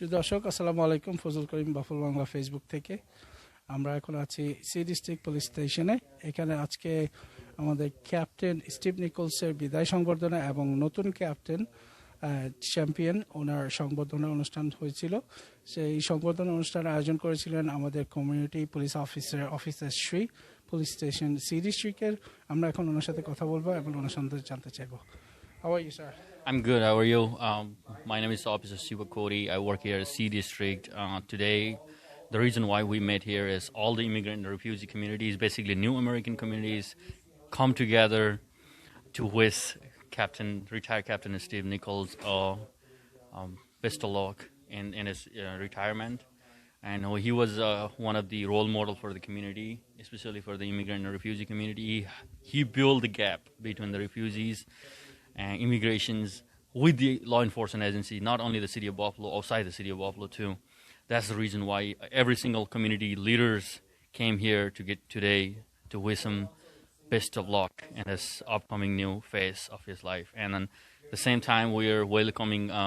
প্রিয় দর্শক আসসালামু আলাইকুম ফজল করিম বাফল বাংলা ফেসবুক থেকে আমরা এখন আছি সি ডিস্ট্রিক্ট পুলিশ স্টেশনে এখানে আজকে আমাদের ক্যাপ্টেন স্টিভ নিকলসের বিদায় সংবর্ধনা এবং নতুন ক্যাপ্টেন চ্যাম্পিয়ন ওনার সংবর্ধনা অনুষ্ঠান হয়েছিল সেই সংবর্ধনা অনুষ্ঠানের আয়োজন করেছিলেন আমাদের community police officer Shri police station C ডিস্ট্রিক্টের আমরা এখন ওনার সাথে কথা বলবো এবং ওনার সম্বন্ধে জানতে চাইবো How are you, sir? I'm good. How are you? My name is Officer Shree. I work here at C District. Today, the reason why we met here is all the immigrant and refugee communities, basically new American communities, come together to wish retired Captain Steve Nichols best of luck in his retirement. And he was one of the role model for the community, especially for the immigrant and refugee community. He built the gap between the refugees and immigrations with the law enforcement agency, not only the city of Buffalo, outside the city of Buffalo too. That's the reason why every single community leaders came here to get today to wish him best of luck in this upcoming new phase of his life. And at the same time, we are welcoming a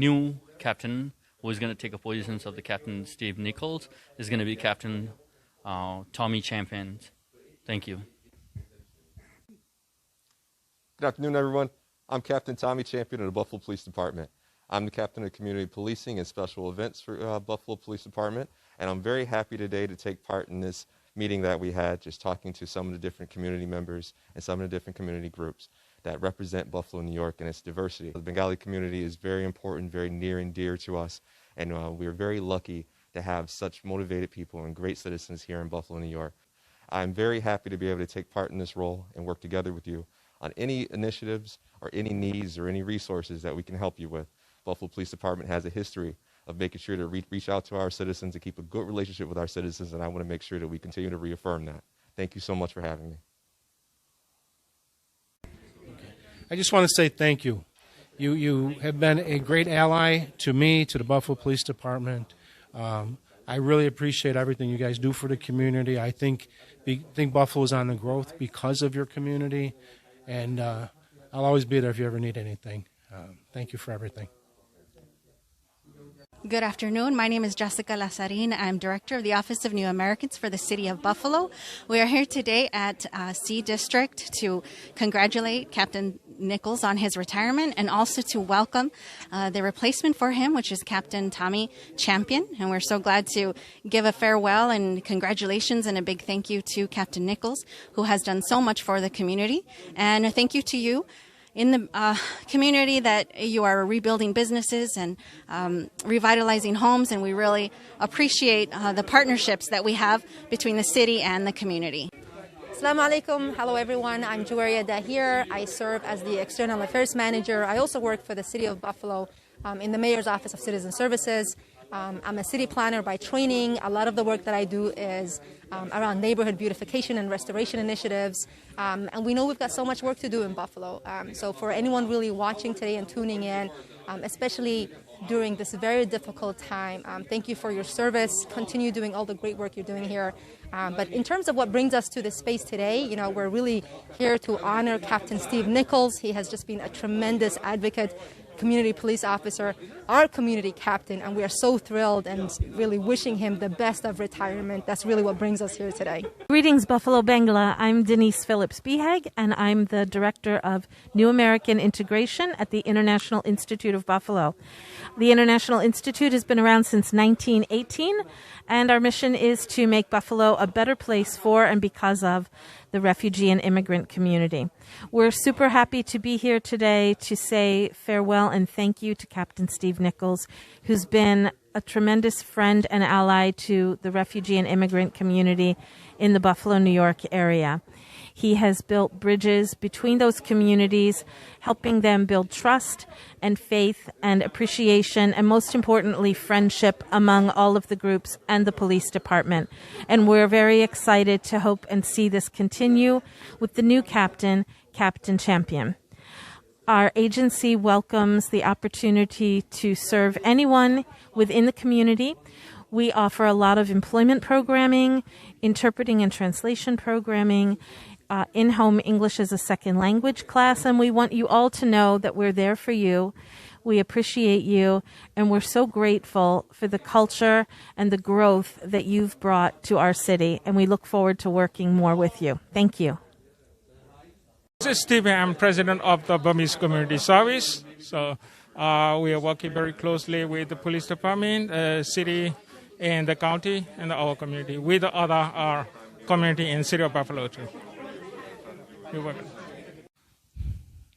new captain who is going to take the positions of the Captain Steve Nichols. Is going to be Captain Tommy Champion. Thank you. Good afternoon, everyone. I'm Captain Tommy Champion of the Buffalo Police Department. I'm the captain of community policing and special events for Buffalo Police Department, and I'm very happy today to take part in this meeting that we had, just talking to some of the different community members and some of the different community groups that represent Buffalo, New York, and its diversity. The Bengali community is very important, very near and dear to us, and we're very lucky to have such motivated people and great citizens here in Buffalo, New York. I'm very happy to be able to take part in this role and work together with you on any initiatives or any needs or any resources that we can help you with. Buffalo Police Department has a history of making sure to reach out to our citizens and keep a good relationship with our citizens, and I want to make sure that we continue to reaffirm that. Thank you so much for having me. I just want to say thank you. You have been a great ally to me, to the Buffalo Police Department. I really appreciate everything you guys do for the community. I think Buffalo is on the growth because of your community. And I'll always be there if you ever need anything. Thank you for everything. Good afternoon. My name is Jessica Lazarin. I'm Director of the Office of New Americans for the City of Buffalo. We are here today at C District to congratulate Captain Nichols on his retirement and also to welcome the replacement for him, which is Captain Tommy Champion. And we're so glad to give a farewell and congratulations and a big thank you to Captain Nichols, who has done so much for the community. And a thank you to you in the community that you are rebuilding businesses and revitalizing homes, and we really appreciate the partnerships that we have between the city and the community. Assalamu alaikum. Hello everyone. I'm Juwaria Dahir. I serve as the External Affairs Manager. I also work for the City of Buffalo in the Mayor's Office of Citizen Services. I'm a city planner by training. A lot of the work that I do is around neighborhood beautification and restoration initiatives. And we know we've got so much work to do in Buffalo. So for anyone really watching today and tuning in, especially during this very difficult time, thank you for your service. Continue doing all the great work you're doing here. But in terms of what brings us to this space today, we're really here to honor Captain Steve Nichols. He has just been a tremendous advocate, community police officer, our community captain, and we are so thrilled and really wishing him the best of retirement. That's really what brings us here today. Greetings, Buffalo Bangla. I'm Denise Phillips-Behag, and I'm the Director of New American Integration at the International Institute of Buffalo. The International Institute has been around since 1918, and our mission is to make Buffalo a better place for and because of the refugee and immigrant community. We're super happy to be here today to say farewell and thank you to Captain Steve Nichols, who's been a tremendous friend and ally to the refugee and immigrant community in the Buffalo, New York area. He has built bridges between those communities, helping them build trust and faith and appreciation, and most importantly, friendship among all of the groups and the police department. And we're very excited to hope and see this continue with the new captain, Captain Champion. Our agency welcomes the opportunity to serve anyone within the community. We offer a lot of employment programming, interpreting and translation programming, in-home English as a second language class, and we want you all to know that we're there for you. We appreciate you, and we're so grateful for the culture and the growth that you've brought to our city, and we look forward to working more with you. Thank you. This is Steve. I'm president of the Burmese Community Service. So we are working very closely with the police department, city, and the county, and our community, with the other community in the city of Buffalo too. You're welcome.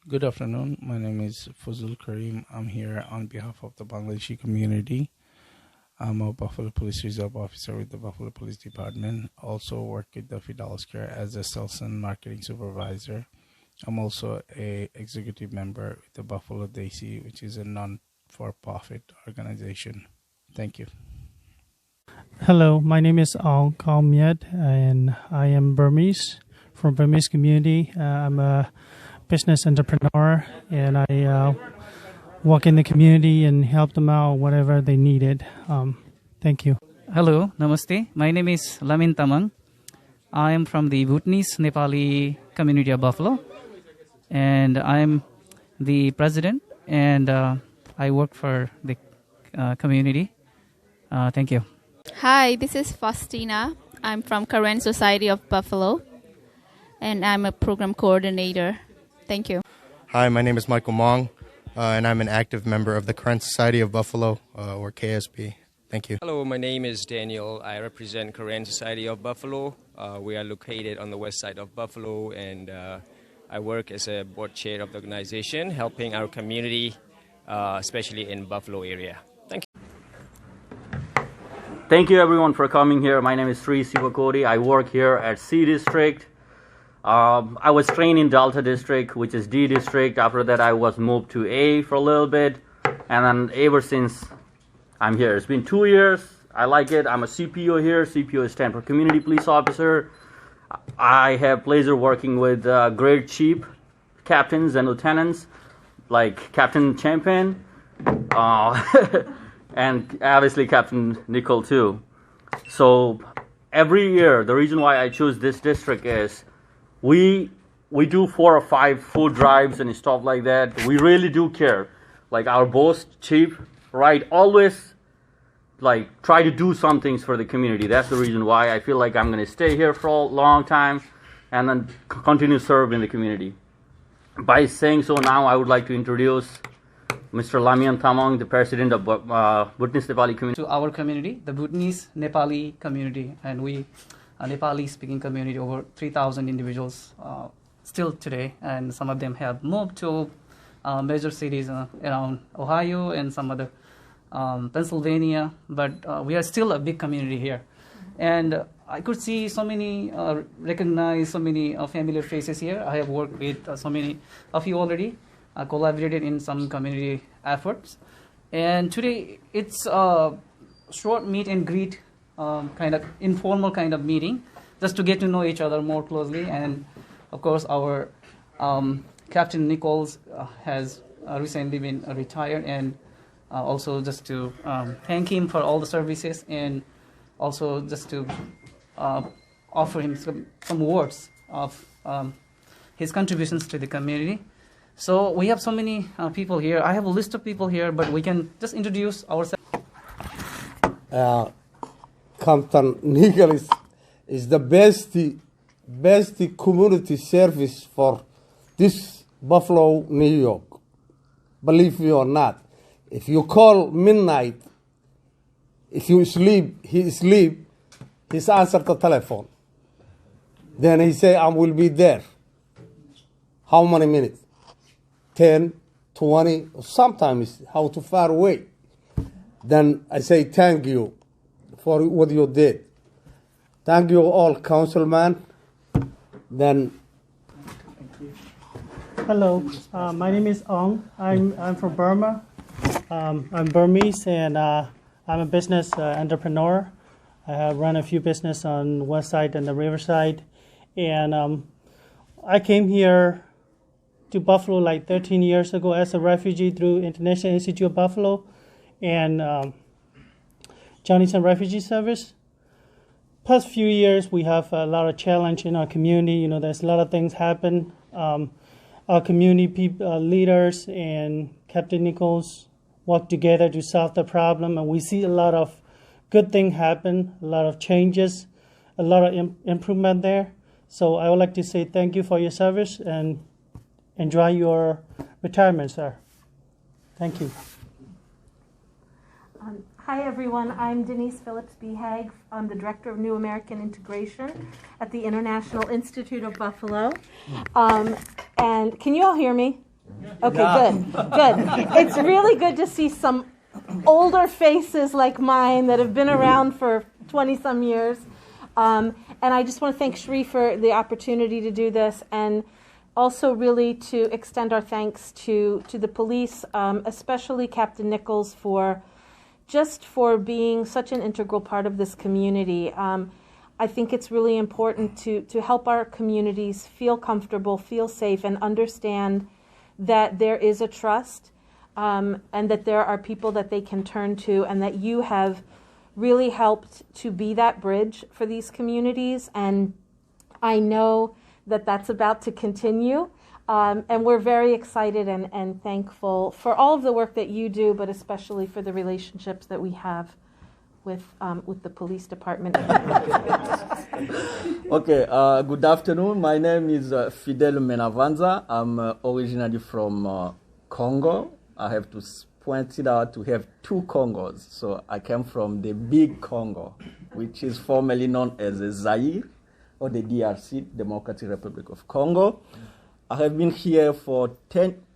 Good afternoon. My name is Fazul Karim. I'm here on behalf of the Bangladeshi community. I'm a Buffalo Police Reserve Officer with the Buffalo Police Department. Also work with the Fidelis Care as a Sales and Marketing Supervisor. I'm also a executive member with the Buffalo Daisy, which is a non-for-profit organization. Thank you. Hello, my name is Aung Khao Miet, and I am Burmese, from Burmese community. I'm a business entrepreneur, and I work in the community and help them out whatever they needed. Thank you. Hello, namaste. My name is Lamin Tamang. I am from the Bhutanese Nepali community of Buffalo, and I'm the president, and I work for the community. Thank you. Hi, this is Faustina. I'm from Korean Society of Buffalo, and I'm a program coordinator. Thank you. Hi, my name is Michael Mong, and I'm an active member of the Korean Society of Buffalo, or KSB. Thank you. Hello, my name is Daniel. I represent Korean Society of Buffalo. We are located on the west side of Buffalo, and I work as a board chair of the organization, helping our community, especially in Buffalo area. Thank you. Thank you everyone for coming here. My name is Shree Sivakoti. I work here at C District. I was trained in Delta District, which is D District. After that, I was moved to A for a little bit, and then ever since I'm here. It's been 2 years. I like it. I'm a CPO here. CPO is stand for Community Police Officer. I have pleasure working with great chief captains and lieutenants like Captain Champion, and obviously Captain Nichol too. So every year, the reason why I choose this district is we do 4 or 5 food drives and stuff like that. We really do care. Like our boss, chief, right, always like try to do some things for the community. That's the reason why I feel like I'm going to stay here for a long time and then continue to serve in the community. By saying so, now I would like to introduce Mr. Lamian Tamang, the president of Bhutanese Nepali community. To our community, the Bhutanese Nepali community, and we Nepali speaking community, over 3,000 individuals still today, and some of them have moved to major cities around Ohio and some other Pennsylvania, but we are still a big community here. And I could see so many, recognize so many familiar faces here. I have worked with so many of you already, collaborated in some community efforts. And today it's a short meet and greet, kind of informal kind of meeting, just to get to know each other more closely. And of course, our Captain Nichols has recently been retired, and also just to thank him for all the services, and also just to offer him some words of his contributions to the community. So we have so many people here. I have a list of people here, but we can just introduce ourselves. Captain Nichol is the best community service for this Buffalo, New York. Believe me or not. If you call midnight, if you sleep, he sleep, he's answer the telephone. Then he say, I will be there. How many minutes? 10, 20, sometimes how too far away. Then I say, thank you for what you did. Thank you all, councilman. Then. Hello, my name is Ong. I'm from Burma. I'm Burmese, and I'm a business entrepreneur. I have run a few business on west side and the riverside, and I came here to Buffalo like 13 years ago as a refugee through International Institute of Buffalo and Johnny's and Refugee Service. Past few years, we have a lot of challenge in our community. There's a lot of things happen. Our community leaders and Captain Nichols work together to solve the problem, and we see a lot of good things happen, a lot of changes, a lot of improvement there. So I would like to say thank you for your service and enjoy your retirement, sir. Thank you. Hi, everyone. I'm Denise Phillips Behag. I'm the Director of New American Integration at the International Institute of Buffalo. And can you all hear me? Okay, good. It's really good to see some older faces like mine that have been around for 20-some years. And I just want to thank Shree for the opportunity to do this, and also really to extend our thanks to the police, especially Captain Nichols for being such an integral part of this community. I think it's really important to help our communities feel comfortable, feel safe, and understand that there is a trust, and that there are people that they can turn to, and that you have really helped to be that bridge for these communities. And I know that that's about to continue. And we're very excited and thankful for all of the work that you do, but especially for the relationships that we have with the police department. Okay, good afternoon. My name is Fidel Menavanza. I'm originally from Congo. I have to point it out, we have two Congos. So I came from the big Congo, which is formerly known as Zaire, or the DRC, Democratic Republic of Congo. I have been here for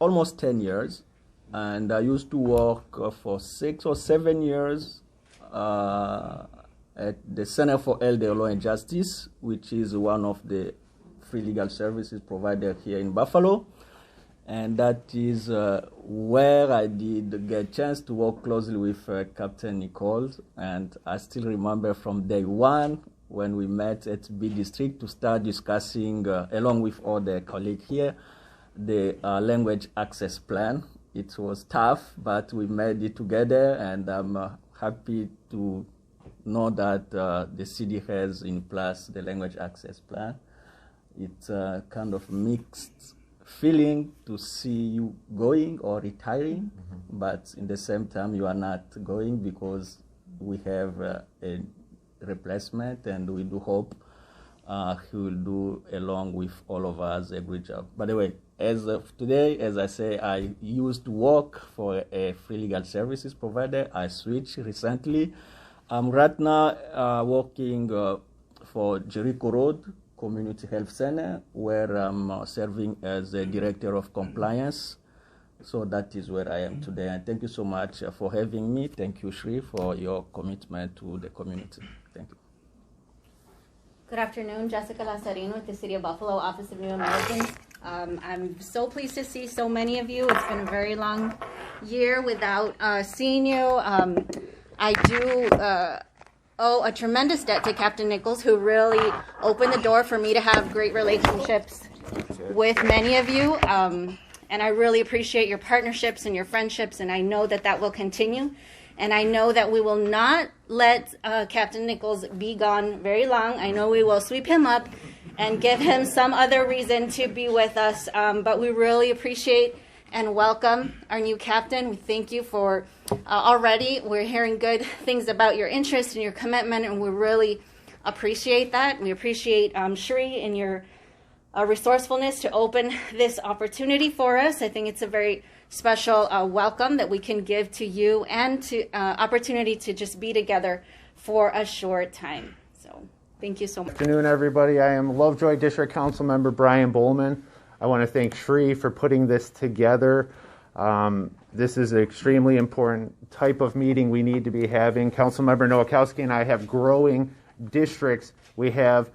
almost 10 years, and I used to work for 6 or 7 years at the Center for Elder Law and Justice, which is one of the free legal services provided here in Buffalo. And that is where I did get a chance to work closely with Captain Nichol. And I still remember from day one when we met at B District to start discussing, along with all the colleagues here, the language access plan. It was tough, but we made it together, and I'm happy to know that the city has in place the language access plan. It's a kind of mixed feeling to see you going or retiring, but in the same time you are not going, because we have a replacement, and we do hope he will do, along with all of us, a great job. By the way, as of today, as I say, I used to work for a free legal services provider. I switched recently. I'm right now working for Jericho Road Community Health Center, where I'm serving as a Director of Compliance. So that is where I am today. And thank you so much for having me. Thank you, Shree, for your commitment to the community. Thank you. Good afternoon, Jessica Lazarino with the City of Buffalo, Office of New Americans. I'm so pleased to see so many of you. It's been a very long year without seeing you. I do owe a tremendous debt to Captain Nichols, who really opened the door for me to have great relationships with many of you. And I really appreciate your partnerships and your friendships, and I know that that will continue. And I know that we will not let Captain Nichols be gone very long. I know we will sweep him up and give him some other reason to be with us. But we really appreciate and welcome our new captain. We thank you for already. We're hearing good things about your interest and your commitment, and we really appreciate that. We appreciate Shree and your resourcefulness to open this opportunity for us. I think it's a very special welcome that we can give to you, and to opportunity to just be together for a short time. So thank you so much. Good afternoon, everybody. I am Lovejoy District Council Member Brian Bowman. I want to thank Shree for putting this together. This is an extremely important type of meeting we need to be having. Councilmember Nowakowski and I have growing districts. We have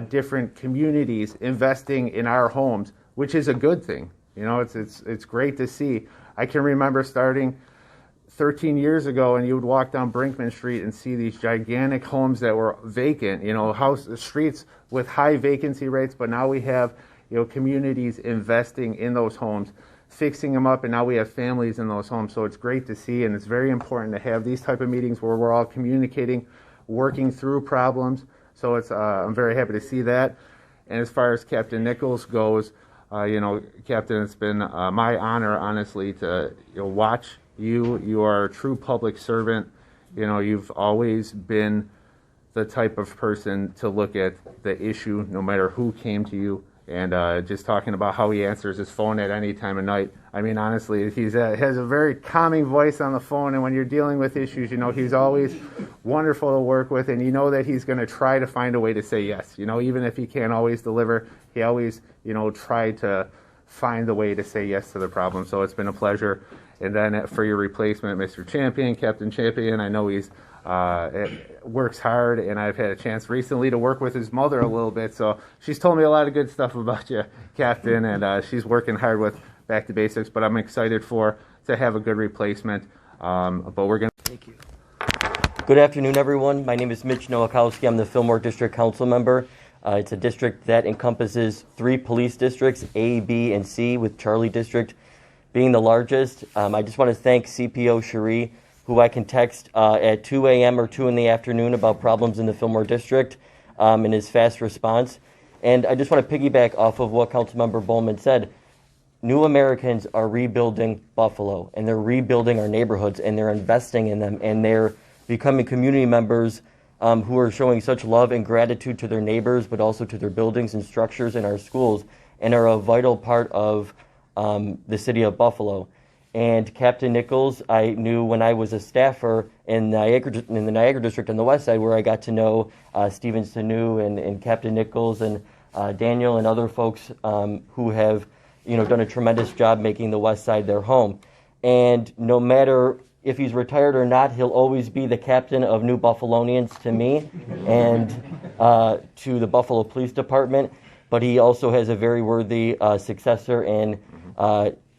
different communities investing in our homes, which is a good thing. You know, it's great to see. I can remember starting 13 years ago, and you would walk down Brinkman Street and see these gigantic homes that were vacant, you know, streets with high vacancy rates, but now we have, you know, communities investing in those homes, fixing them up, and now we have families in those homes. So it's great to see, and it's very important to have these type of meetings where we're all communicating, working through problems. So I'm very happy to see that. And as far as Captain Nichols goes, Captain, it's been my honor, honestly, to watch you. You are a true public servant. You've always been the type of person to look at the issue, no matter who came to you. And just talking about how he answers his phone at any time of night. I mean, honestly, he has a very calming voice on the phone, and when you're dealing with issues, he's always wonderful to work with, and you know that he's going to try to find a way to say yes. Even if he can't always deliver, he always, tried to find a way to say yes to the problem. So it's been a pleasure. And then for your replacement, Mr. Champion, Captain Champion, I know he's works hard, and I've had a chance recently to work with his mother a little bit, so she's told me a lot of good stuff about you, Captain, and she's working hard with Back to Basics, but I'm excited to have a good replacement, but we're going to... Thank you. Good afternoon, everyone. My name is Mitch Nowakowski. I'm the Fillmore District Council member. It's a district that encompasses 3 police districts, A, B, and C, with Charlie District being the largest. I just want to thank CPO Shree, who I can text at 2 a.m. or 2 in the afternoon about problems in the Fillmore District, and his fast response. And I just want to piggyback off of what Councilmember Bowman said. New Americans are rebuilding Buffalo, and they're rebuilding our neighborhoods, and they're investing in them, and they're becoming community members who are showing such love and gratitude to their neighbors, but also to their buildings and structures in our schools, and are a vital part of the city of Buffalo. And Captain Nichols, I knew when I was a staffer in the Niagara District on the west side, where I got to know Stephen Sanu and Captain Nichols and Daniel and other folks who have done a tremendous job making the west side their home. And no matter if he's retired or not, he'll always be the captain of New Buffalonians to me and to the Buffalo Police Department. But he also has a very worthy successor in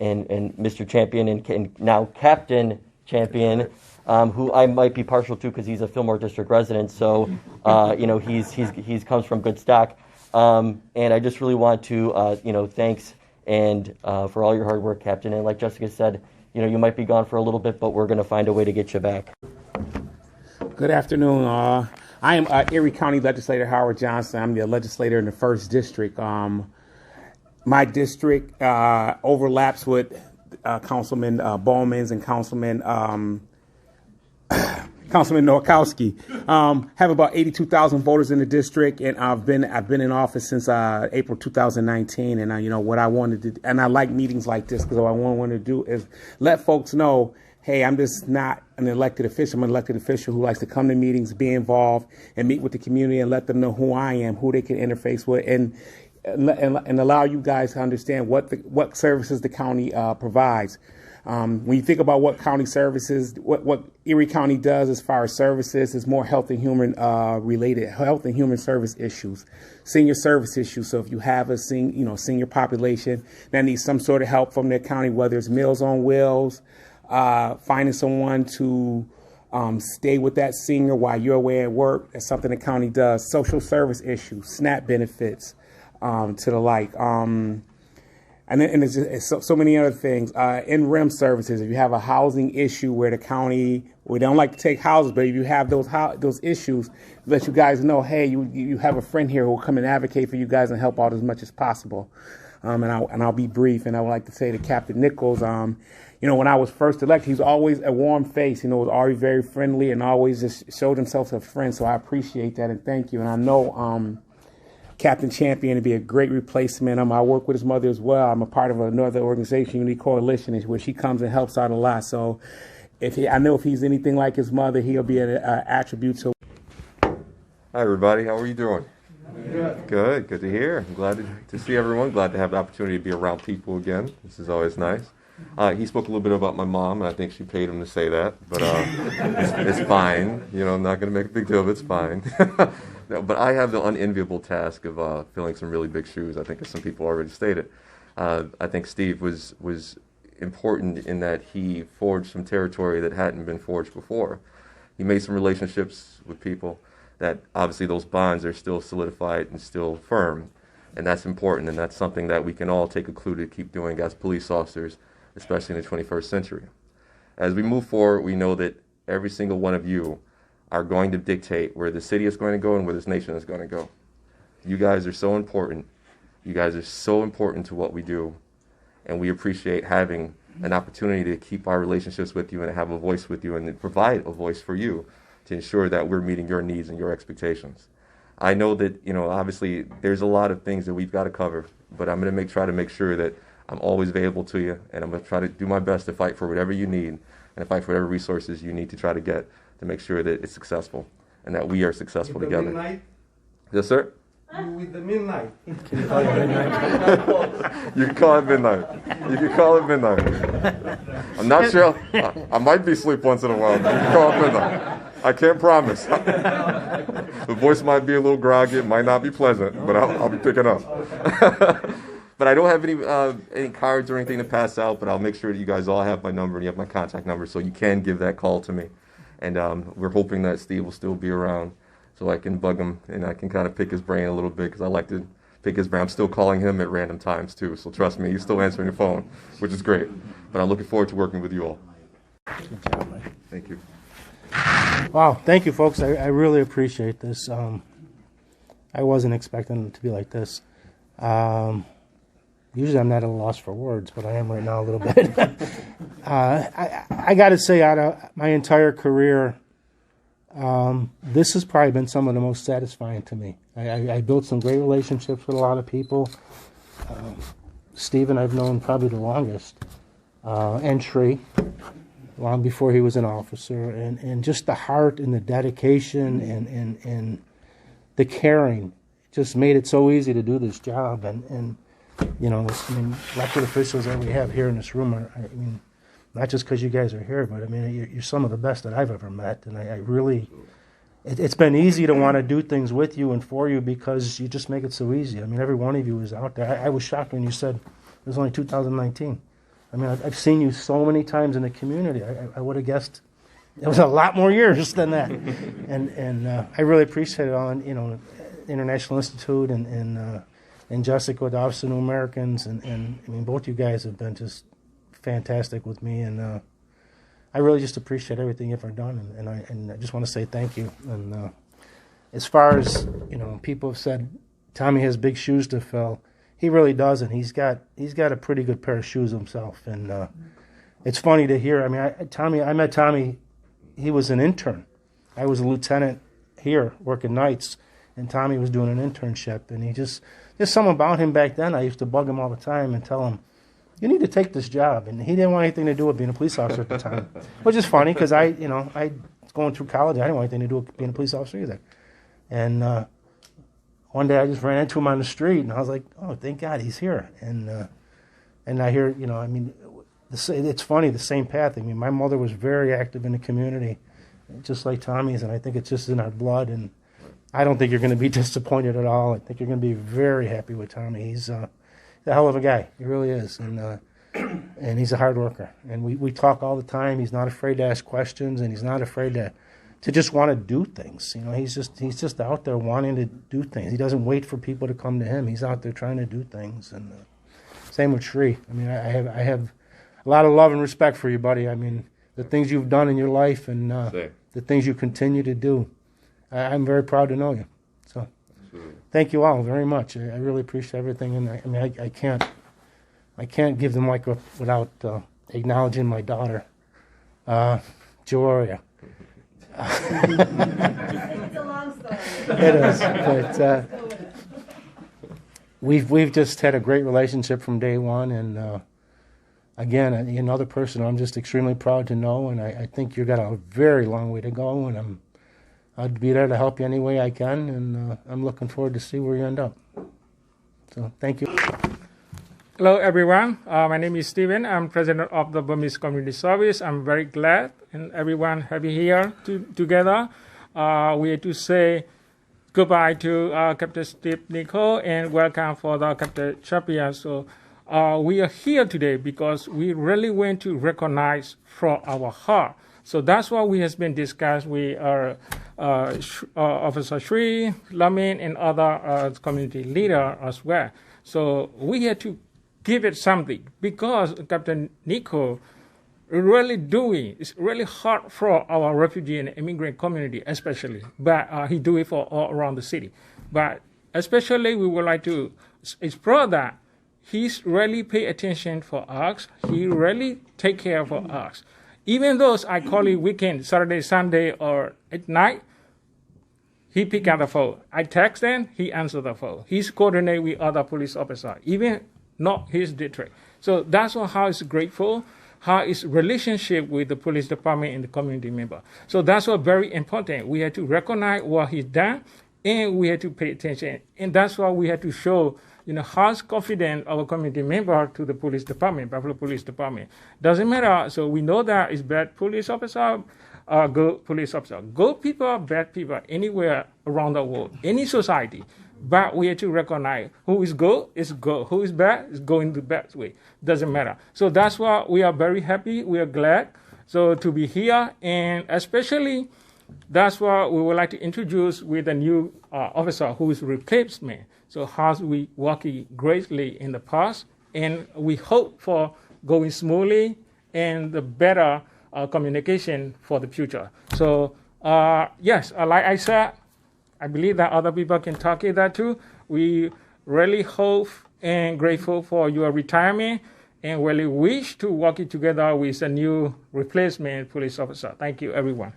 Mr. Champion and now Captain Champion, who I might be partial to because he's a Fillmore District resident. So, he's comes from good stock. And I just really want to, thanks and for all your hard work, Captain. And like Jessica said, you might be gone for a little bit, but we're going to find a way to get you back. Good afternoon. I am Erie County Legislator Howard Johnson. I'm the legislator in the 1st District. My district overlaps with Councilman Bowman's and Councilman Nowakowski. Have about 82,000 voters in the district, and I've been in office since April 2019. And what I wanted to, and I like meetings like this because what I want to do is let folks know, hey, I'm just not an elected official. I'm an elected official who likes to come to meetings, be involved, and meet with the community and let them know who I am, who they can interface with, and allow you guys to understand what services the county provides. When you think about what county services, what Erie County does as far as services, is more health and human related, health and human service issues, senior service issues. So if you have a senior population that needs some sort of help from their county, whether it's Meals on Wheels, finding someone to stay with that senior while you're away at work, that's something the county does. Social service issues, SNAP benefits, to the like. And there's just so many other things. In REM services, if you have a housing issue where the county, we don't like to take houses, but if you have those issues, let you guys know, hey, you have a friend here who will come and advocate for you guys and help out as much as possible. And I'll be brief. And I would like to say to Captain Nichols, when I was first elected, he was always a warm face. Was always very friendly and always just showed himself as a friend. So I appreciate that and thank you. And I know Captain Champion to be a great replacement. I work with his mother as well. I'm a part of another organization, Unity Coalition, where she comes and helps out a lot. So I know if he's anything like his mother, he'll be an attribute to. Hi, everybody. How are you doing? Good. Good to hear. I'm glad to see everyone. Glad to have the opportunity to be around people again. This is always nice. He spoke a little bit about my mom, and I think she paid him to say that. But it's fine. I'm not going to make a big deal of it. It's fine. No, but I have the unenviable task of filling some really big shoes. I think, as some people already stated. I think Steve was important in that he forged some territory that hadn't been forged before. He made some relationships with people that obviously those bonds are still solidified and still firm. And that's important, and that's something that we can all take a clue to keep doing as police officers, especially in the 21st century. As we move forward, we know that every single one of you are going to dictate where the city is going to go and where this nation is going to go. You guys are so important, You guys are so important to what we do, and we appreciate having an opportunity to keep our relationships with you and have a voice with you and provide a voice for you to ensure that we're meeting your needs and your expectations. I know that, obviously there's a lot of things that we've got to cover, but I'm going to try to make sure that I'm always available to you, and I'm going to try to do my best to fight for whatever you need and fight for whatever resources you need to try to get to make sure that it's successful and that we are successful With together. the midnight? Yes, sir? You with the midnight. Can you call it midnight? You can call it midnight. You can call it midnight. I'm not sure. I might be asleep once in a while, but you can call it midnight. I can't promise. The voice might be a little groggy. It might not be pleasant, but I'll be picking up. But I don't have any cards or anything to pass out, but I'll make sure that you guys all have my number and you have my contact number, so you can give that call to me. And we're hoping that Steve will still be around, so I can bug him and I can kind of pick his brain a little bit, because I like to pick his brain. I'm still calling him at random times too, so trust me, he's still answering the phone, which is great. But I'm looking forward to working with you all. Good job, Mike. Thank you. Wow, thank you, folks. I really appreciate this. I wasn't expecting it to be like this. Usually I'm not at a loss for words, but I am right now a little bit. I got to say, out of my entire career, this has probably been some of the most satisfying to me. I built some great relationships with a lot of people. Stephen I've known probably the longest, and Shree, long before he was an officer, and just the heart and the dedication and the caring just made it so easy to do this job. And elected officials that we have here in this room are, not just because you guys are here, but you're some of the best that I've ever met. And I really, it's been easy to want to do things with you and for you, because you just make it so easy. Every one of you is out there. I was shocked when you said it was only 2019. I've seen you so many times in the community. I would have guessed it was a lot more years than that. and I really appreciate it all. And, International Institute and Jessica with the Office of New Americans, and both you guys have been just fantastic with me, and I really just appreciate everything you've ever done, and I just want to say thank you. And as far as people have said, Tommy has big shoes to fill. He really doesn't. He's got a pretty good pair of shoes himself, and it's funny to hear. I met Tommy. He was an intern. I was a lieutenant here working nights, and Tommy was doing an internship, and there's something about him back then. I used to bug him all the time and tell him, you need to take this job. And he didn't want anything to do with being a police officer at the time, which is funny, because I going through college, I didn't want anything to do with being a police officer either. And one day I just ran into him on the street, and I was like, oh, thank God he's here. And I hear, it's funny, the same path. My mother was very active in the community, just like Tommy's, and I think it's just in our blood. And I don't think you're going to be disappointed at all. I think you're going to be very happy with Tommy. He's a hell of a guy. He really is. And he's a hard worker. And we talk all the time. He's not afraid to ask questions, and he's not afraid to just want to do things. He's just out there wanting to do things. He doesn't wait for people to come to him. He's out there trying to do things. And same with Shree. I have a lot of love and respect for you, buddy. The things you've done in your life, and the things you continue to do. I'm very proud to know you. So, thank you all very much. I really appreciate everything, and I can't give the mic up without acknowledging my daughter, Joria. It's a long story. It is, but we've just had a great relationship from day one, and again, another person I'm just extremely proud to know, and I think you've got a very long way to go, and I'd be there to help you any way I can, and I'm looking forward to see where you end up. So, thank you. Hello, everyone. My name is Stephen. I'm president of the Burmese Community Service. I'm very glad and everyone having here together. We have to say goodbye to Captain Steve Nichol and welcome for the Captain Chapia. So we are here today because we really want to recognize from our heart. So that's what we has been discussed with our Officer Shree, Lamin, and other community leader as well. So we had to give it something because Captain Nichol really doing, it's really hard for our refugee and immigrant community especially, but he do it for all around the city. But especially we would like to explore that he's really pay attention for us. He really take care for us. Even though I call it weekend, Saturday, Sunday, or at night, he pick up the phone. I text him, he answer the phone. He's coordinate with other police officers, even not his district. So that's how it's grateful, how his relationship with the police department and the community member. So that's what very important. We have to recognize what he's done, and we have to pay attention. And that's why we have to show, how confident our community member to the police department, Buffalo Police Department. Doesn't matter. So we know that it's bad police officer, good police officer. Good people, bad people, anywhere around the world, any society. But we have to recognize who is good, who is bad, is going the bad way. Doesn't matter. So that's why we are very happy, we are glad to be here, and especially that's why we would like to introduce with a new officer who is replacement. So how we working greatly in the past, and we hope for going smoothly and the better communication for the future. So yes, like I said, I believe that other people can talk it that too. We really hope and grateful for your retirement, and really wish to work it together with a new replacement police officer. Thank you, everyone.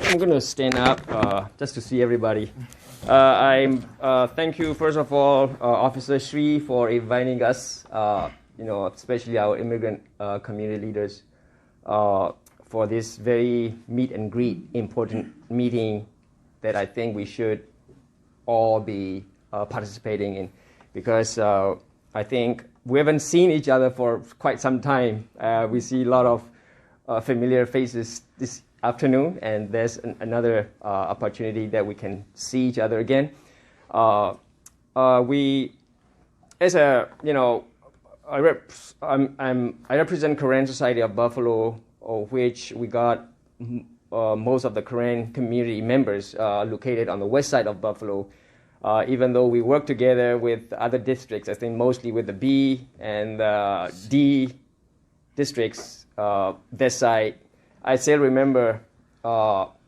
I'm going to stand up just to see everybody. Thank you, first of all, Officer Shree, for inviting us, especially our immigrant community leaders, for this very meet and greet important meeting that I think we should all be participating in, because I think we haven't seen each other for quite some time. We see a lot of familiar faces this afternoon, and there's another opportunity that we can see each other again. We, as a, I represent Korean Society of Buffalo, of which we got most of the Korean community members located on the west side of Buffalo. Even though we work together with other districts, I think mostly with the B and D districts, this side, I still remember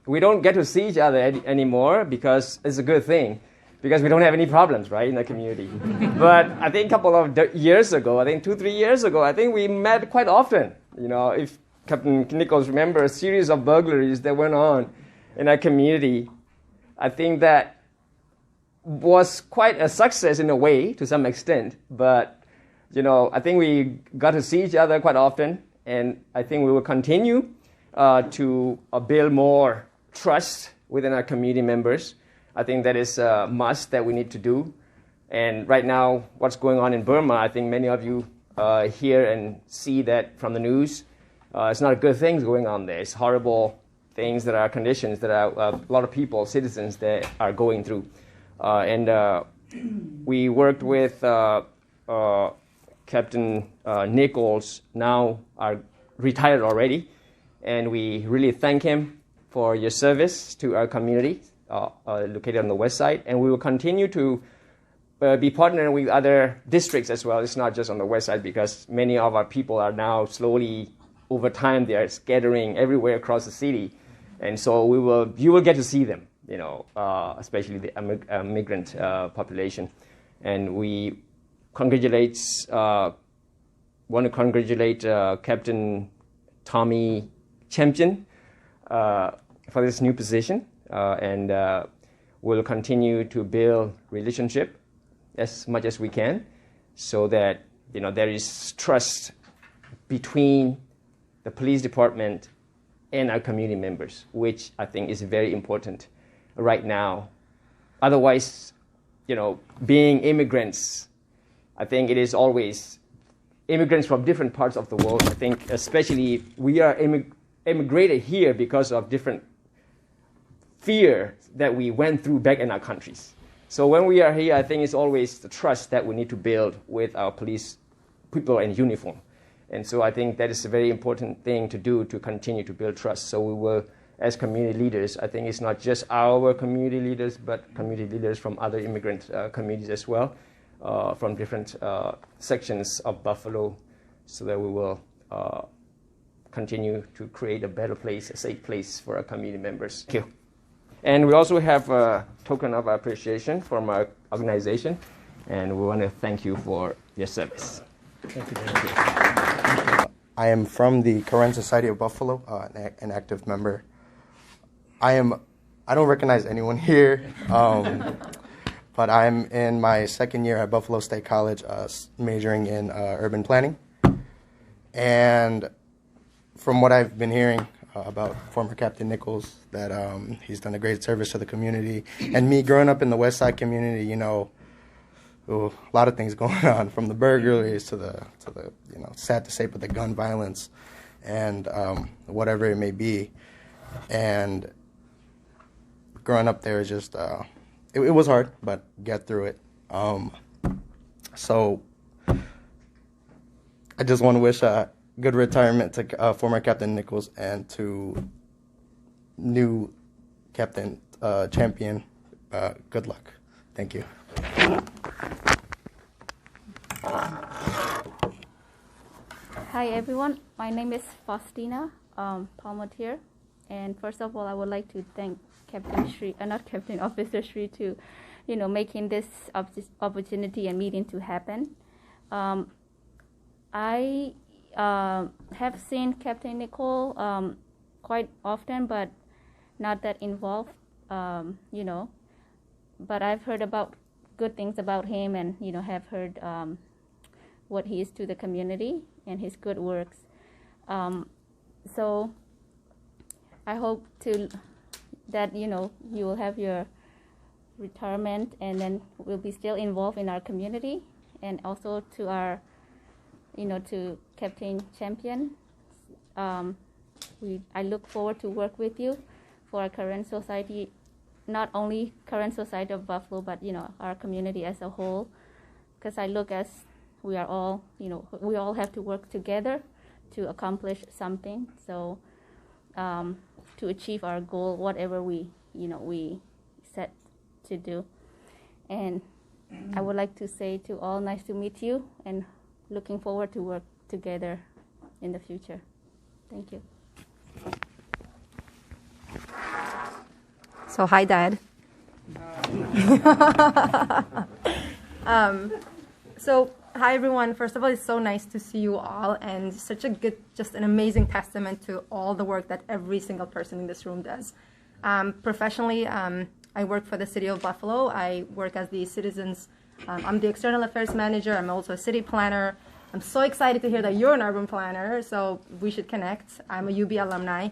we don't get to see each other anymore, because it's a good thing, because we don't have any problems, right, in the community. But I think a couple of years ago, I think 2-3 years ago, I think we met quite often. If Captain Nichols remember a series of burglaries that went on in our community, I think that was quite a success in a way, to some extent. But, I think we got to see each other quite often, and I think we will continue to build more trust within our community members. I think that is a must that we need to do. And right now, what's going on in Burma, I think many of you hear and see that from the news. It's not good things going on there. It's horrible things that are conditions that a lot of people, citizens, that are going through. And we worked with Captain Nichols, now are retired already, and we really thank him for your service to our community located on the west side. And we will continue to be partnering with other districts as well. It's not just on the west side, because many of our people are now slowly, over time, they are scattering everywhere across the city. And so you will get to see them, especially the immigrant population. And we want to congratulate Captain Tommy Champion for this new position, and we'll continue to build relationship as much as we can, so that there is trust between the police department and our community members, which I think is very important right now. Otherwise, being immigrants, I think it is always immigrants from different parts of the world. I think especially we are immigrated here because of different fear that we went through back in our countries. So when we are here, I think it's always the trust that we need to build with our police people in uniform. And so I think that is a very important thing to do, to continue to build trust. So we will, as community leaders, I think it's not just our community leaders, but community leaders from other immigrant communities as well, from different sections of Buffalo, so that we will continue to create a better place, a safe place for our community members. Thank you. And we also have token of appreciation from our organization, and we want to thank you for your service. Thank you. I am from the Karen Society of Buffalo, an active member. I don't recognize anyone here, but I'm in my second year at Buffalo State College, majoring in urban planning. And from what I've been hearing about former Captain Nichols, that he's done a great service to the community. And me growing up in the West Side community, you know, a lot of things going on, from the burglaries to the you know, sad to say, but the gun violence and whatever it may be. And growing up there is just, it was hard, but get through it. So I just want to wish a good retirement to former Captain Nichols and to new Captain Champion. Good luck. Thank you. Hi everyone, my name is Faustina Palmatier, and first of all I would like to thank Officer Shree to, you know, making this opportunity and meeting to happen. I have seen Captain Nichol quite often, but not that involved, you know, but I've heard about good things about him, and, you know, have heard what he is to the community and his good works. So I hope that, you know, you will have your retirement and then will be still involved in our community, and also to our, you know, to Captain Champion. I look forward to work with you for our current society, not only current society of Buffalo, but, you know, our community as a whole, because I look as we are all, you know, we all have to work together to accomplish something. So to achieve our goal, whatever we, you know, we set to do. And I would like to say to all, nice to meet you, and looking forward to work together in the future. Thank you. So hi, Dad. So hi, everyone. First of all, it's so nice to see you all, and such a good, just an amazing testament to all the work that every single person in this room does. Professionally, I work for the City of Buffalo. I work as the citizens. I'm the External Affairs Manager. I'm also a city planner. I'm so excited to hear that you're an urban planner, so we should connect. I'm a UB alumni.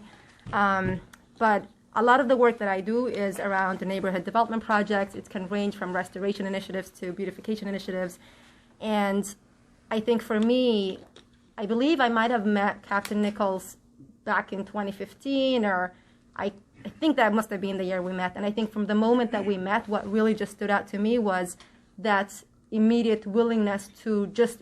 But a lot of the work that I do is around the neighborhood development projects. It can range from restoration initiatives to beautification initiatives. And I think for me, I believe I might have met Captain Nichols back in 2015, or I think that must have been the year we met. And I think from the moment that we met, what really just stood out to me was that immediate willingness to just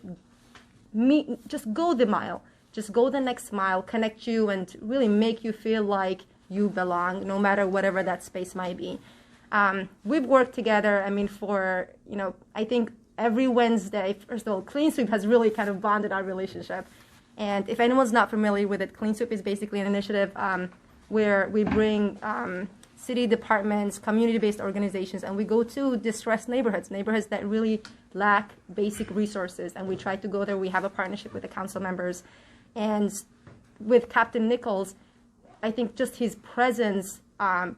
go the mile, just go the next mile, connect you, and really make you feel like you belong, no matter whatever that space might be. We've worked together, I mean, for, you know, I think every Wednesday. First of all, Clean Sweep has really kind of bonded our relationship. And if anyone's not familiar with it, Clean Sweep is basically an initiative where we bring city departments, community-based organizations, and we go to distressed neighborhoods that really lack basic resources, and we try to go there. We have a partnership with the council members. And with Captain Nichols, I think just his presence,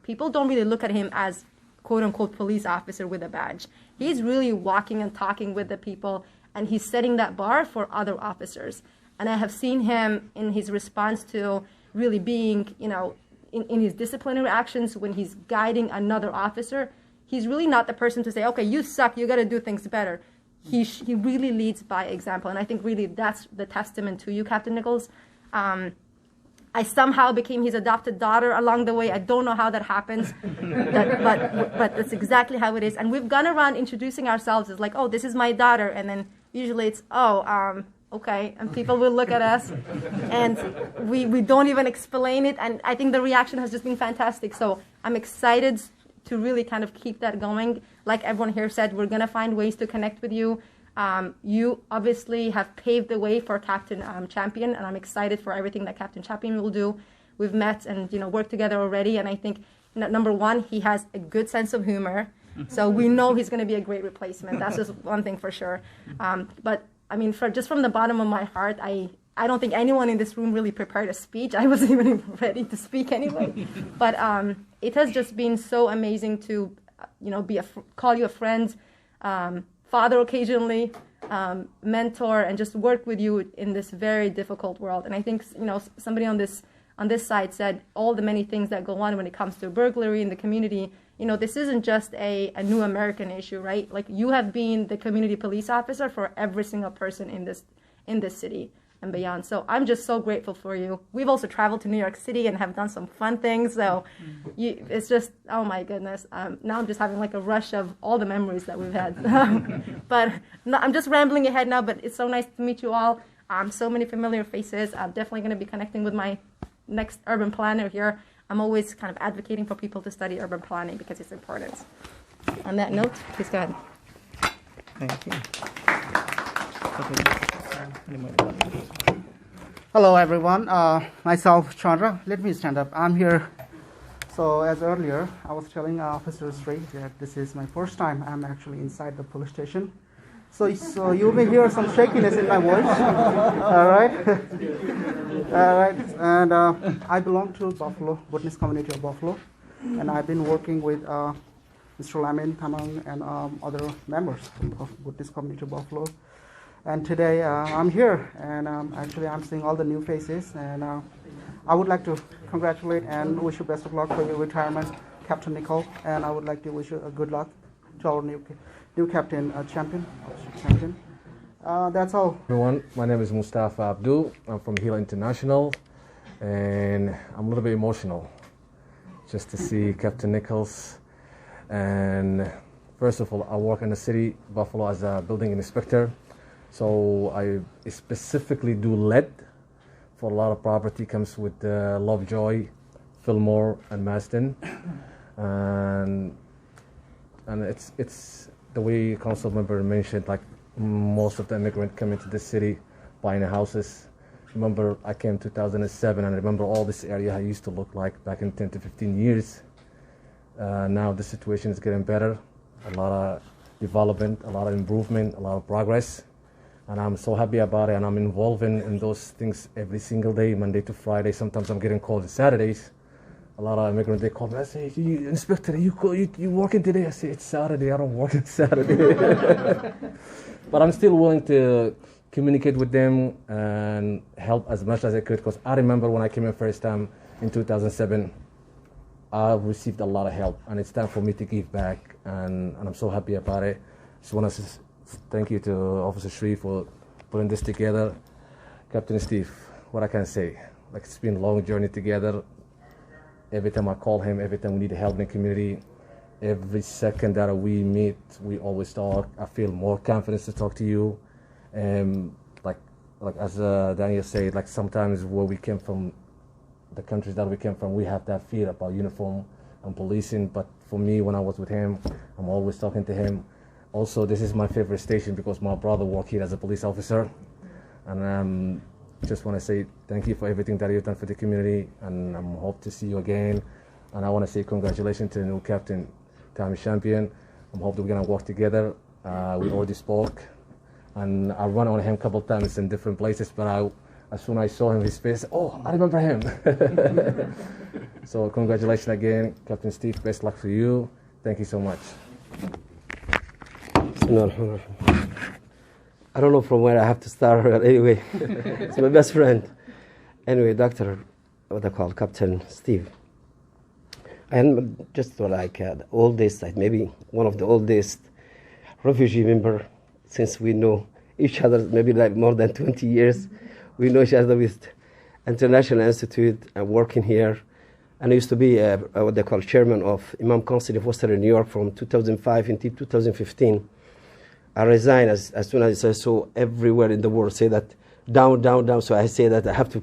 people don't really look at him as quote-unquote police officer with a badge. He's really walking and talking with the people, and he's setting that bar for other officers. And I have seen him in his response to really being, you know, in his disciplinary actions when he's guiding another officer. He's really not the person to say, okay, you suck, you got to do things better. He really leads by example, and I think really that's the testament to you, Captain Nichols. I somehow became his adopted daughter along the way. I don't know how that happens, but that's exactly how it is. And we've gone around introducing ourselves as like, oh, this is my daughter, and then usually it's, okay, and people will look at us, and we don't even explain it, and I think the reaction has just been fantastic. So I'm excited to really kind of keep that going. Like everyone here said, we're going to find ways to connect with you. You obviously have paved the way for Captain Champion, and I'm excited for everything that Captain Champion will do. We've met and worked together already, and I think number one, he has a good sense of humor. So we know he's going to be a great replacement. That's just one thing for sure. But I mean, just from the bottom of my heart, I don't think anyone in this room really prepared a speech. I wasn't even ready to speak anyway. But it has just been so amazing to, call you a friend, father occasionally, mentor, and just work with you in this very difficult world. And I think, somebody on this side said all the many things that go on when it comes to burglary in the community. This isn't just a new American issue, right? Like, you have been the community police officer for every single person in this city and beyond. So I'm just so grateful for you. We've also traveled to New York City and have done some fun things. So it's just, oh my goodness. Now I'm just having like a rush of all the memories that we've had. But no, I'm just rambling ahead now, but it's so nice to meet you all. So many familiar faces. I'm definitely going to be connecting with my next urban planner here. I'm always kind of advocating for people to study urban planning because it's important. On that note, please go ahead. Thank you. Hello, everyone. Myself, Chandra. Let me stand up. I'm here. So as earlier, I was telling Officer Shree that this is my first time I'm actually inside the police station. So you may hear some shakiness in my voice. All right. All right. And I belong to Buffalo, Buddhist community of Buffalo. And I've been working with Mr. Lamin Tamang and other members of Buddhist community of Buffalo. And today I'm here, and actually I'm seeing all the new faces. And I would like to congratulate and wish you best of luck for your retirement, Captain Nichol. And I would like to wish you a good luck to our new captain, champion. That's all. Everyone, my name is Mustafa Abdul. I'm from Hila International, and I'm a little bit emotional just to see Captain Nichols. And first of all, I work in the city, Buffalo, as a building inspector. So I specifically do lead for a lot of property, comes with Lovejoy, Fillmore, and Marsden. And it's the way council member mentioned, like most of the immigrants come into the city buying houses. Remember, I came 2007, and I remember all this area how it used to look like back in 10 to 15 years. Now the situation is getting better, a lot of development, a lot of improvement, a lot of progress. And I'm so happy about it, and I'm involved in those things every single day, Monday to Friday. Sometimes I'm getting called on Saturdays. A lot of immigrants, they call me, I say, Inspector, you working today? I say, it's Saturday, I don't work on Saturday. But I'm still willing to communicate with them and help as much as I could, because I remember when I came in first time in 2007, I received a lot of help, and it's time for me to give back, and I'm so happy about it. Just want to thank you to Officer Shree for putting this together. Captain Steve, what I can say, like, it's been a long journey together. Every time I call him, every time we need help in the community, every second that we meet, we always talk. I feel more confidence to talk to you. Like as Daniel said, like sometimes where we came from, the countries that we came from, we have that fear about uniform and policing. But for me, when I was with him, I'm always talking to him. Also, this is my favorite station because my brother worked here as a police officer. And just want to say thank you for everything that you've done for the community, and I hope to see you again. And I want to say congratulations to the new captain, Tommy Champion. I hope that we're going to work together. We already spoke, and I run on him a couple of times in different places, but as soon as I saw him, his face, oh, I remember him. So congratulations again, Captain Steve. Best luck for you. Thank you so much. I don't know from where I have to start, but anyway, it's my best friend. Anyway, Captain Steve. I am just like the oldest, like maybe one of the oldest refugee member, since we know each other maybe like more than 20 years. We know each other with International Institute and working here. And I used to be chairman of Imam Council of Western New York from 2005 until 2015. I resigned as soon as I saw everywhere in the world say that down, down, down. So I say that I have to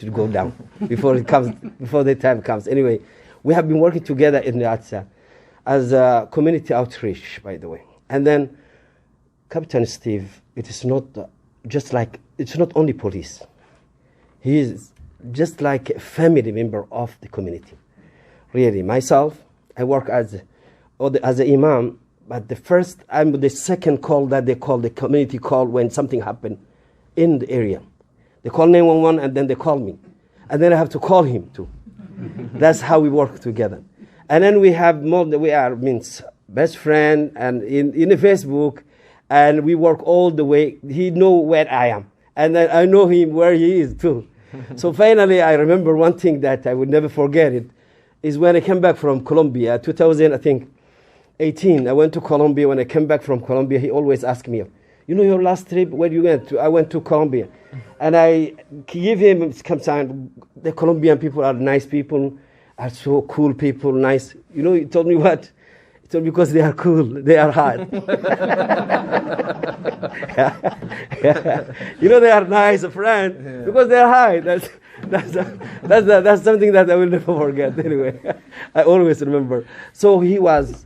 go down before it comes, before the time comes. Anyway, we have been working together in the Atsa as a community outreach, by the way. And then Captain Steve, it is not just like, it's not only police. He is just like a family member of the community. really. Myself, I work as an imam, but I'm the second call that they call the community call when something happened in the area. They call 911 and then they call me. And then I have to call him too. That's how we work together. And then we are best friend and in the Facebook, and we work all the way. He know where I am, and then I know him where he is too. So finally, I remember one thing that I would never forget it, is when I came back from Colombia, 2018. I went to Colombia. When I came back from Colombia, he always asked me, your last trip, where you went to? I went to Colombia. And I give him some, the Colombian people are nice people, are so cool people, nice. He told me what? He told me because they are cool, they are hot. They are nice, a friend, because they are high. That's something that I will never forget. Anyway, I always remember. So he was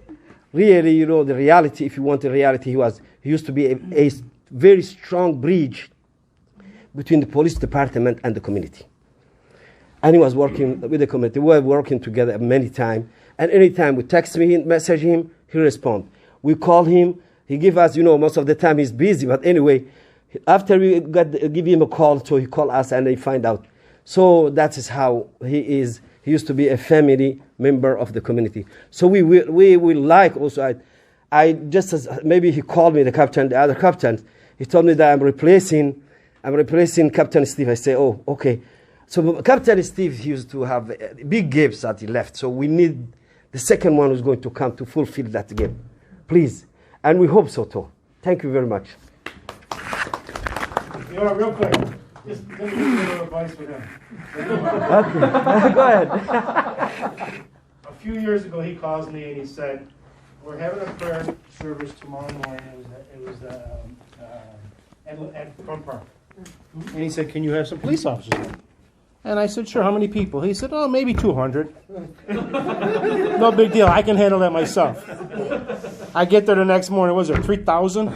really, the reality. If you want the reality, he used to be a very strong bridge between the police department and the community. And he was working with the community. We were working together many times. And anytime we text him, message him, he responds. We call him. He give us, most of the time he's busy. But anyway, after we give him a call, so he call us and they find out. So that is how he is. He used to be a family member of the community. So we will like also. I just as maybe he called me, the other captain. He told me that I'm replacing Captain Steve. I say, oh, okay. So Captain Steve, he used to have big gaps that he left. So we need the second one who's going to come to fulfill that gap. Please. And we hope so too. Thank you very much. Real quick. Just give me a little advice for him. Okay. Go ahead. A few years ago, he calls me and he said, we're having a prayer service tomorrow morning. It was at Front Park. And he said, can you have some police officers there? And I said, sure, how many people? He said, maybe 200. No big deal, I can handle that myself. I get there the next morning, was there 3,000?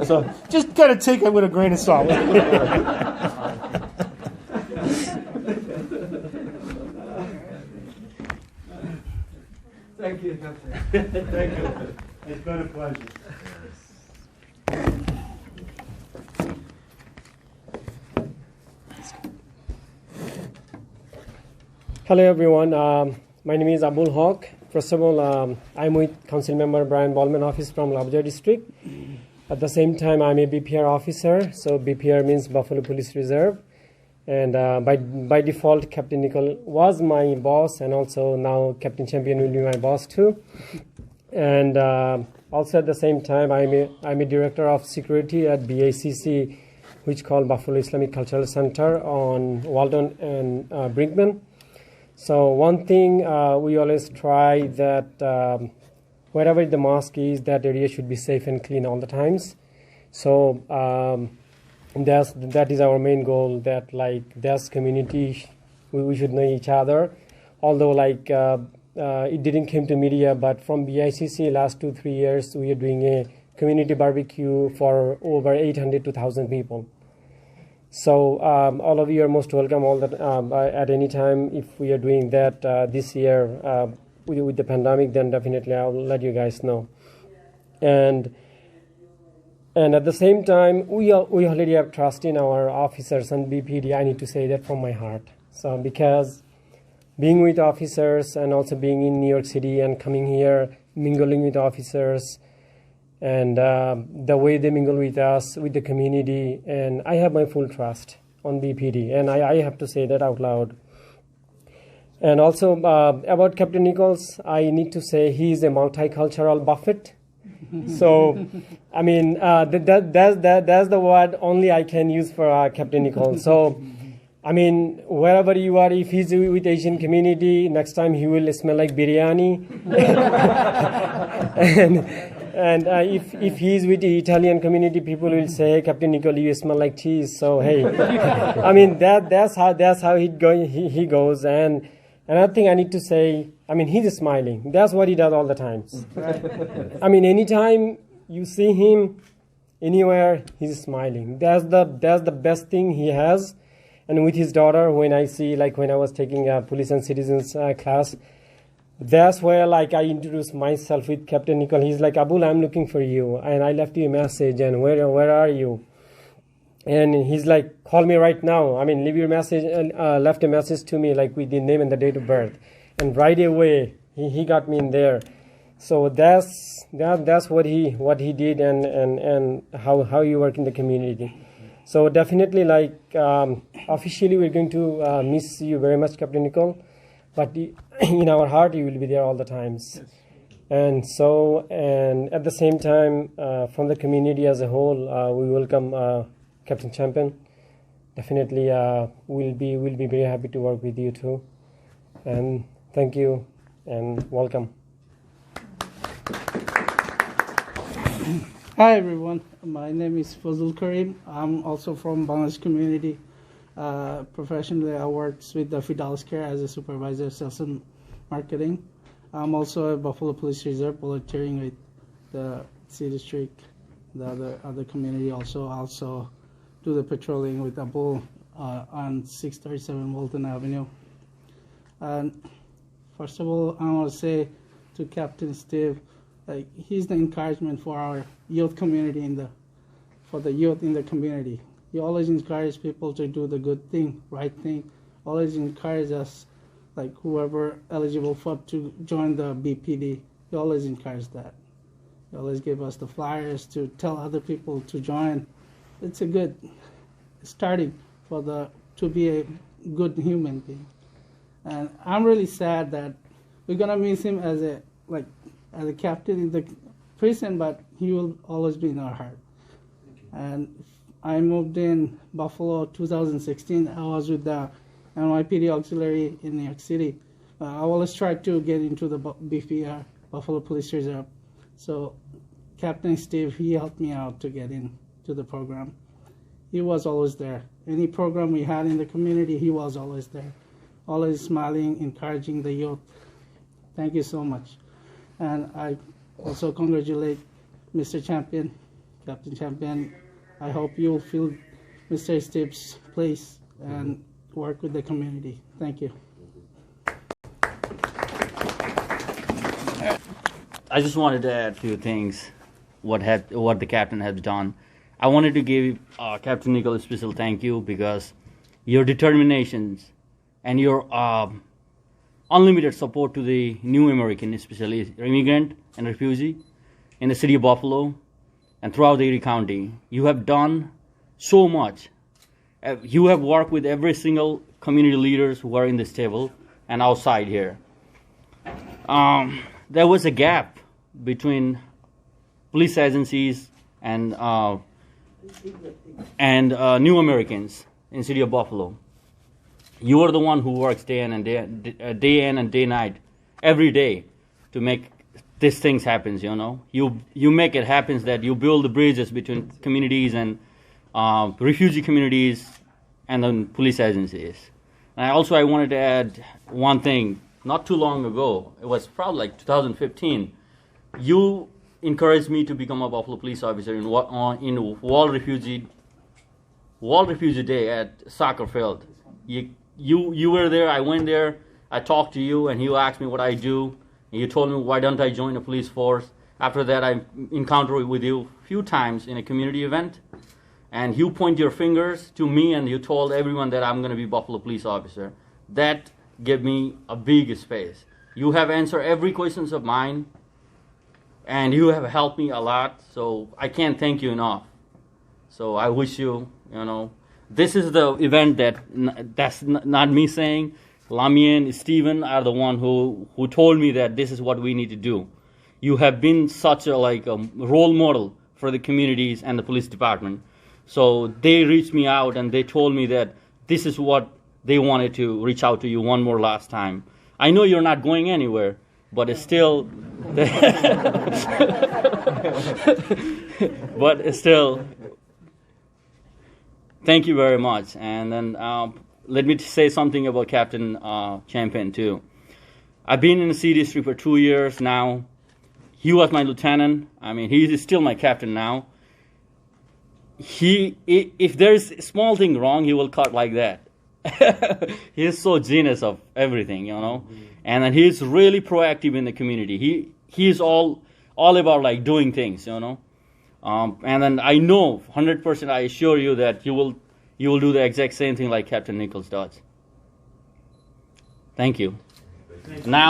So just got to take it with a grain of salt. Thank you. Thank you. It's been a pleasure. Hello everyone, my name is Abul Haq. First of all, I'm with Council Member Brian Ballman office from Lovejoy District. At the same time, I'm a BPR officer, so BPR means Buffalo Police Reserve. And by default, Captain Nichol was my boss, and also now Captain Champion will be my boss too. And also at the same time, I'm a director of security at BACC, which called Buffalo Islamic Cultural Center on Walden and Brinkman. So one thing we always try that wherever the mosque is, that area should be safe and clean all the times. So that is our main goal. That this community, we should know each other. Although it didn't come to media, but from BICC last 2-3 years we are doing a community barbecue for over 800 to 1,000 people. So all of you are most welcome at any time. If we are doing that this year with the pandemic, then definitely I'll let you guys know. And at the same time, we already have trust in our officers and BPD. I need to say that from my heart. So because being with officers and also being in New York City and coming here, mingling with officers, and the way they mingle with us, with the community, and I have my full trust on BPD, and I have to say that out loud. And also about Captain Nichols, I need to say he's a multicultural Buffett. So, I mean, that's the word only I can use for Captain Nichols. So, I mean, wherever you are, if he's with Asian community, next time he will smell like biryani. And if he's with the Italian community, people will say, hey, Captain Nichol, you smell like cheese. So hey, I mean that's how he goes. And another thing I need to say, I mean he's smiling. That's what he does all the times. I mean anytime you see him anywhere, he's smiling. That's the best thing he has. And with his daughter, when I see, like when I was taking a police and citizens class, that's where like I introduced myself with Captain Nichol. He's like, Abul, I'm looking for you, and I left you a message, and where are you? And he's like, call me right now. I mean, leave your message, and left a message to me, like with the name and the date of birth. And right away, he got me in there. So that's what he did, and how you work in the community. So definitely, like officially, we're going to miss you very much, Captain Nichol. But in our heart, you will be there all the times. Yes. And at the same time, from the community as a whole, we welcome Captain Champion. Definitely, we'll be very happy to work with you too. And thank you and welcome. Hi everyone, my name is Fazul Karim. I'm also from Bangladesh community. Professionally, I work with the Fidelis Care as a supervisor, sales and marketing. I'm also a Buffalo Police Reserve, volunteering with the C District, the other community. Also do the patrolling with Abul on 637 Walton Avenue. And first of all, I want to say to Captain Steve, like he's the encouragement for our youth community for the youth in the community. He always encourages people to do the good thing, right thing. Always encourages us, like whoever eligible to join the BPD. He always encourages that. He always give us the flyers to tell other people to join. It's a good starting to be a good human being. And I'm really sad that we're gonna miss him as a captain in the prison, but he will always be in our heart. And I moved in Buffalo 2016. I was with the NYPD Auxiliary in New York City. I always tried to get into the BPR, Buffalo Police Reserve. So Captain Steve, he helped me out to get into the program. He was always there. Any program we had in the community, he was always there. Always smiling, encouraging the youth. Thank you so much. And I also congratulate Mr. Champion, Captain Champion. I hope you'll fill Mr. Steve's place and work with the community. Thank you. I just wanted to add a few things, what the captain has done. I wanted to give Captain Nichol a special thank you because your determinations and your unlimited support to the new American, especially immigrant and refugee in the city of Buffalo and throughout the Erie County. You have done so much. You have worked with every single community leaders who are in this table and outside here. There was a gap between police agencies and new Americans in the city of Buffalo. You are the one who works day in and day night, every day, to make these things happen. You know, you make it happen that you build the bridges between communities and refugee communities and the police agencies. And I wanted to add one thing. Not too long ago, it was probably like 2015. You encouraged me to become a Buffalo police officer in World Refugee Day at soccer field. You were there, I went there, I talked to you, and you asked me what I do, and you told me why don't I join the police force. After that, I encountered with you a few times in a community event, and you point your fingers to me, and you told everyone that I'm going to be Buffalo police officer. That gave me a big space. You have answered every question of mine, and you have helped me a lot, so I can't thank you enough. So I wish you, this is the event that's not me saying. Lamien, Stephen are the one who told me that this is what we need to do. You have been such a role model for the communities and the police department. So they reached me out and they told me that this is what they wanted to reach out to you one more last time. I know you're not going anywhere, but it's still, thank you very much. And then let me say something about Captain Champion too. I've been in the C District for 2 years now. He was my lieutenant. I mean, he is still my captain now. If there's a small thing wrong, he will cut like that. He's so genius of everything, you know, and then he's really proactive in the community. He's all about like doing things, you know, and then I know 100%. I assure you that you will do the exact same thing like Captain Nichols does. Thank you. Now.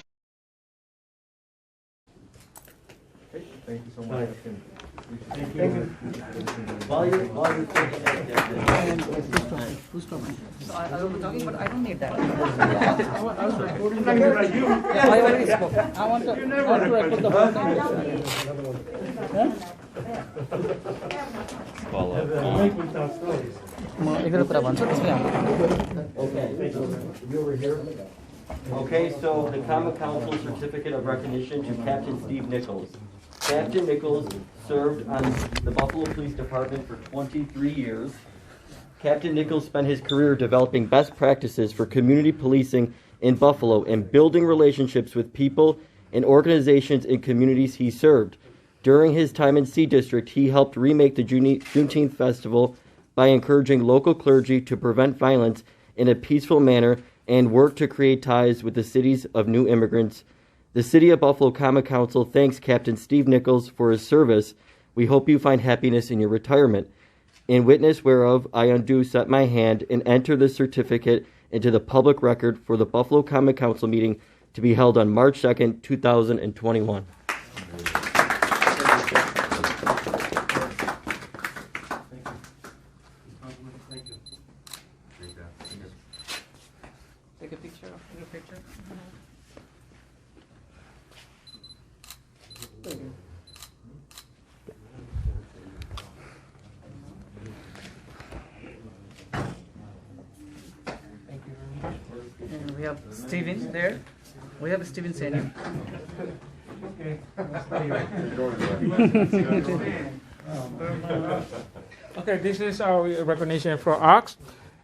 Thank you so much. Thank you. While you're taking that, Who's talking? I will be talking, but I don't need that. I was recording I already spoke. I want to record the whole thing. Okay, so the Common Council Certificate of Recognition to Captain Steve Nichols. Captain Nichols served on the Buffalo Police Department for 23 years. Captain Nichols spent his career developing best practices for community policing in Buffalo and building relationships with people and organizations in communities he served. During his time in C District, he helped remake the Juneteenth Festival by encouraging local clergy to prevent violence in a peaceful manner and work to create ties with the cities of new immigrants. The City of Buffalo Common Council thanks Captain Steve Nichols for his service. We hope you find happiness in your retirement. In witness whereof, I undo set my hand and enter this certificate into the public record for the Buffalo Common Council meeting to be held on March 2nd, 2021. Take a picture of your picture. And we have Steven there. We have Steven Senior. Okay, this is our recognition for ARCS.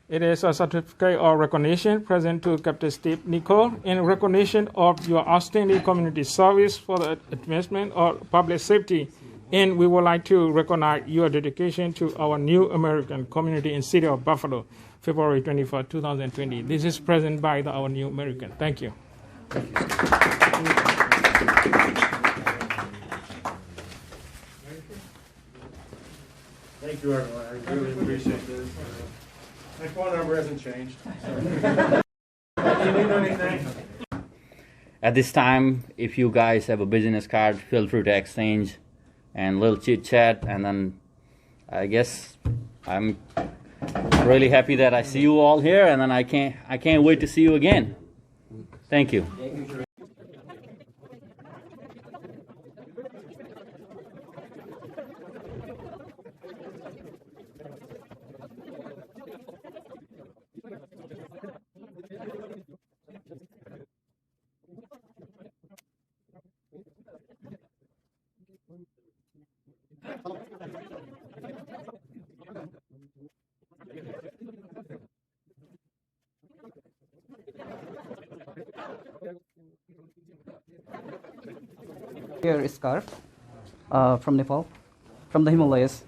It is a certificate of recognition present to Captain Steve Nichol in recognition of your outstanding community service for the advancement of public safety. And we would like to recognize your dedication to our new American community in the city of Buffalo, February 24, 2020. This is present by our new American. Thank you. Thank you, everyone. I really appreciate this. My phone number hasn't changed. So. Do you need anything? At this time, if you guys have a business card, feel free to exchange and a little chit chat. And then I guess I'm really happy that I see you all here, and then I can't wait to see you again. Thank you. Here is scarf from Nepal, from the Himalayas,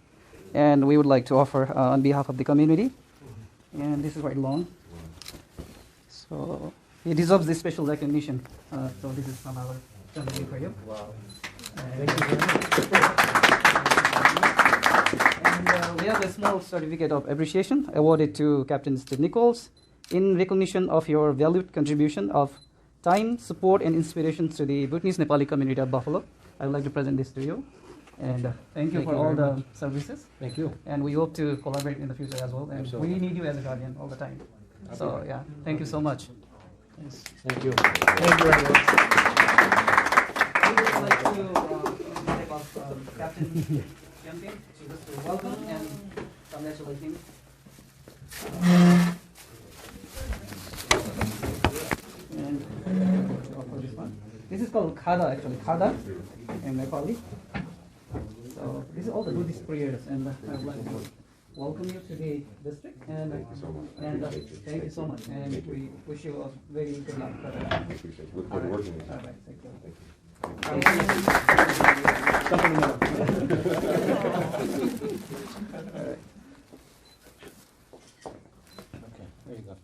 and we would like to offer on behalf of the community. And this is quite long, so he deserves this special recognition. So this is from our family for you. Wow. Thank you very much. And we have a small certificate of appreciation awarded to Captain Steve Nichols in recognition of your valued contribution of time, support, and inspiration to the Bhutanese Nepali community of Buffalo. I would like to present this to you. And thank you for all the services. Thank you. And we hope to collaborate in the future as well. And Absolutely. we need you as a guardian all the time. So, yeah, thank you so much. Yes. Thank you. Thank you, everyone. I would like to take off Captain Champion to just to welcome and congratulate him. And for this one. This is called Khada, actually. Khada in Nepali. So this is all the Buddhist prayers, and I would like to welcome you to the district. And thank you so much. Thank you so much. And we wish you a very good luck. Look forward to working with you. All right, thank you. Okay, there you go.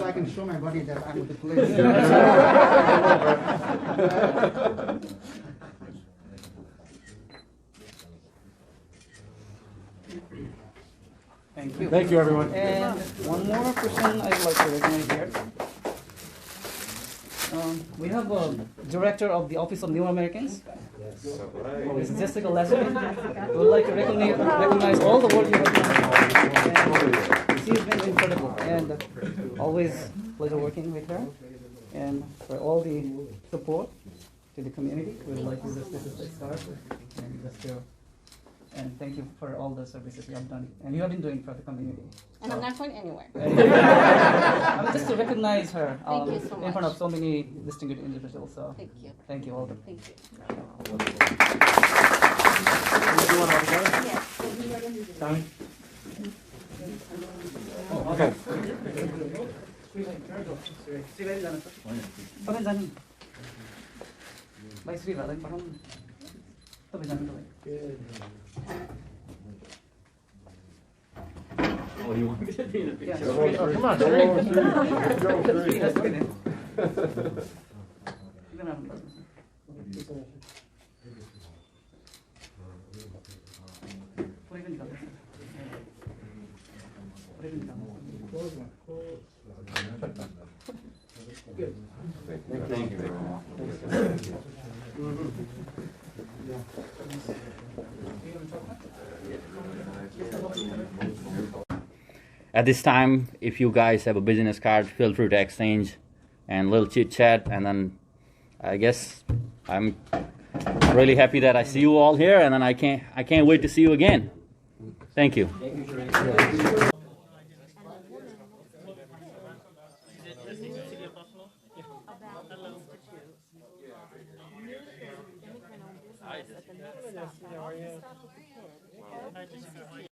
I can show my body that I'm with the police. Thank you. Thank you, everyone. And one more person I'd like to recognize here. We have a director of the Office of New Americans. Ms. Jessica Leslie. We would like to recognize all the work you have done. And she has been incredible, and always pleasure working with her. And for all the support to the community, we would like to just this is a start and thank you for all the services you have done and you have been doing for the community. And I'm not going anywhere. Just to recognize her Thank you so in front much. of so many distinguished individuals. So Thank you. Thank you all. Thank you. Tommy? Oh, okay. तपाईँ जानु भाइ श्री भाइलाई पठाउनु तपाईँ जानु तपाईँ Oh, you want me to be in a picture? Yeah, Shree. Oh, come on, Shree. Shree, let's go there. You're gonna have a Thank you very At this time, if you guys have a business card, feel free to exchange and a little chit chat, and then I guess I'm really happy that I see you all here, and then I can't wait to see you again. Thank you. Thank you, Shree. Nice to see you.